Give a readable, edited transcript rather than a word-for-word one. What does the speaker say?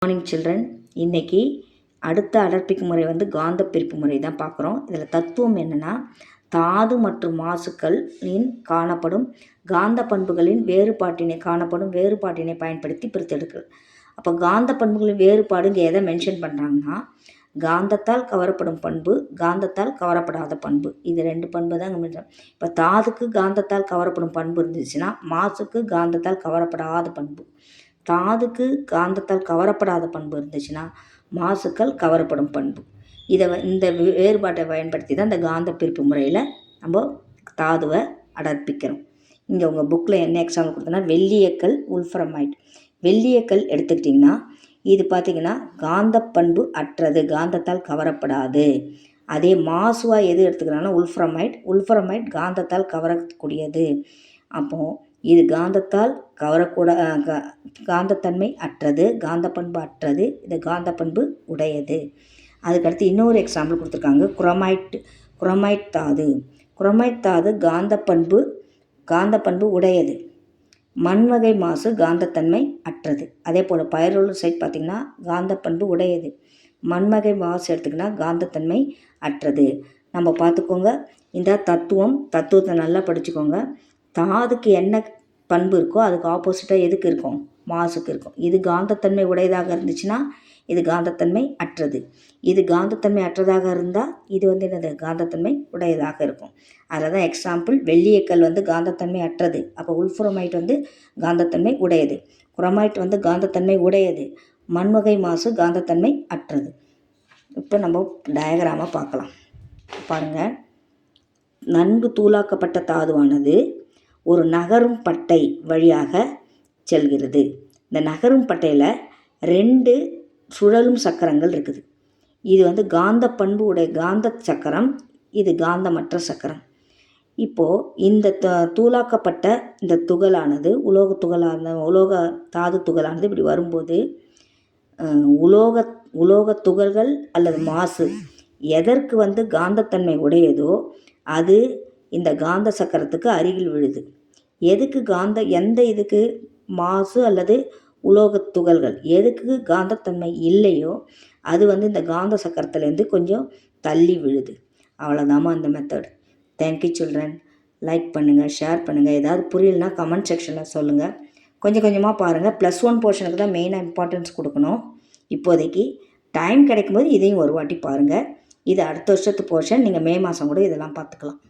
Morning children. இன்றைக்கி அடுத்த அடர்ப்பிக்கு முறை காந்த பிரிப்பு முறை தான் பார்க்குறோம். இதில் தத்துவம் என்னென்னா, தாது மற்றும் மாசுக்களின் காணப்படும் காந்த பண்புகளின் வேறுபாட்டினை பயன்படுத்தி பிரித்தெடுக்கிறது. அப்போ காந்த பண்புகளின் வேறுபாடு இங்கே எதை மென்ஷன் பண்ணுறாங்கன்னா, காந்தத்தால் கவரப்படும் பண்பு, காந்தத்தால் கவரப்படாத பண்பு, இது 2 பண்பு தான் இங்கே. இப்போ தாதுக்கு காந்தத்தால் கவரப்படும் பண்பு இருந்துச்சுன்னா, மாசுக்கு காந்தத்தால் கவரப்படாத பண்பு. தாதுக்கு காந்தத்தால் கவரப்படாத பண்பு இருந்துச்சுன்னா, மாசுக்கள் கவரப்படும் பண்பு. இந்த வேறுபாட்டை பயன்படுத்தி தான் இந்த காந்த பிரிப்பு முறையில் நம்ம தாதுவை அடர்ப்பிக்கிறோம். இங்கே உங்கள் புக்கில் என்ன எக்ஸாம்பிள் கொடுத்தோன்னா, வெள்ளியக்கல் உல்ஃபரமைட். வெள்ளியக்கல் எடுத்துக்கிட்டிங்கன்னா, இது பார்த்திங்கன்னா காந்த பண்பு அற்றது, காந்தத்தால் கவரப்படாது. அதே மாசுவாக எது எடுத்துக்கிறாங்கன்னா உல்ஃபரமைட் காந்தத்தால் கவரக்கூடியது. அப்போது இது காந்தத்தால் காந்தத்தன்மை அற்றது, காந்த பண்பு அற்றது, இது காந்த பண்பு உடையது. அதுக்கடுத்து இன்னொரு எக்ஸாம்பிள் கொடுத்துருக்காங்க, குரோமைட் தாது. குரோமைட் தாது காந்த பண்பு உடையது. மண்வகை மாசு காந்தத்தன்மை அற்றது. அதே போல் பைரோலுசைட் பார்த்திங்கன்னா காந்த பண்பு உடையது. மண்வகை மாசு எடுத்துக்கினா காந்தத்தன்மை அற்றது. நம்ம பார்த்துக்கோங்க, இந்த தத்துவத்தை நல்லா படிச்சுக்கோங்க. தாதுக்கு என்ன பண்பு இருக்கோ அதுக்கு ஆப்போசிட்டாக எதுக்கு இருக்கும்? மாசுக்கு இருக்கும். இது காந்தத்தன்மை உடையதாக இருந்துச்சுன்னா இது காந்தத்தன்மை அற்றது. இது காந்தத்தன்மை அற்றதாக இருந்தால் இது என்னது? காந்தத்தன்மை உடையதாக இருக்கும். அதில் தான் எக்ஸாம்பிள், வெள்ளியக்கல் காந்தத்தன்மை அற்றது. அப்போ உல்ஃபரமைட் காந்தத்தன்மை உடையது. குரோமைட் காந்தத்தன்மை உடையது. மண்வகை மாசு காந்தத்தன்மை அற்றது. இப்போ நம்ம டயக்ராமாக பார்க்கலாம். பாருங்கள், நன்கு தூளாக்கப்பட்ட தாதுவானது ஒரு நகரும் பட்டை வழியாக செல்கிறது. இந்த நகரும் பட்டையில் 2 சுழலும் சக்கரங்கள் இருக்குது. இது காந்த பண்பு உடைய காந்த சக்கரம், இது காந்தமற்ற சக்கரம். இப்போது இந்த தூளாக்கப்பட்ட இந்த துகளானது உலோக தாது துகளானது இப்படி வரும்போது உலோக துகள்கள் அல்லது மாசு எதற்கு காந்தத்தன்மை உடையதோ அது இந்த காந்த சக்கரத்துக்கு அருகில் விழுது. எதுக்கு எந்த இதுக்கு மாசு அல்லது உலோக துகள்கள் எதுக்கு காந்தத்தன்மை இல்லையோ அது இந்த காந்த சக்கரத்துலேருந்து கொஞ்சம் தள்ளி விழுது. அவ்வளோதாம்மா இந்த மெத்தட். Thank you children. லைக் பண்ணுங்கள், ஷேர் பண்ணுங்கள். ஏதாவது புரியலனா கமெண்ட் செக்ஷனில் சொல்லுங்கள். கொஞ்சம் கொஞ்சமாக பாருங்கள். +1 போர்ஷனுக்கு தான் மெயினாக இம்பார்ட்டன்ஸ் கொடுக்கணும். இப்போதைக்கு டைம் கிடைக்கும்போது இதையும் ஒரு வாட்டி பாருங்கள். இது அடுத்த வருஷத்து போர்ஷன். நீங்கள் மே மாதம் கூட இதெல்லாம் பார்த்துக்கலாம்.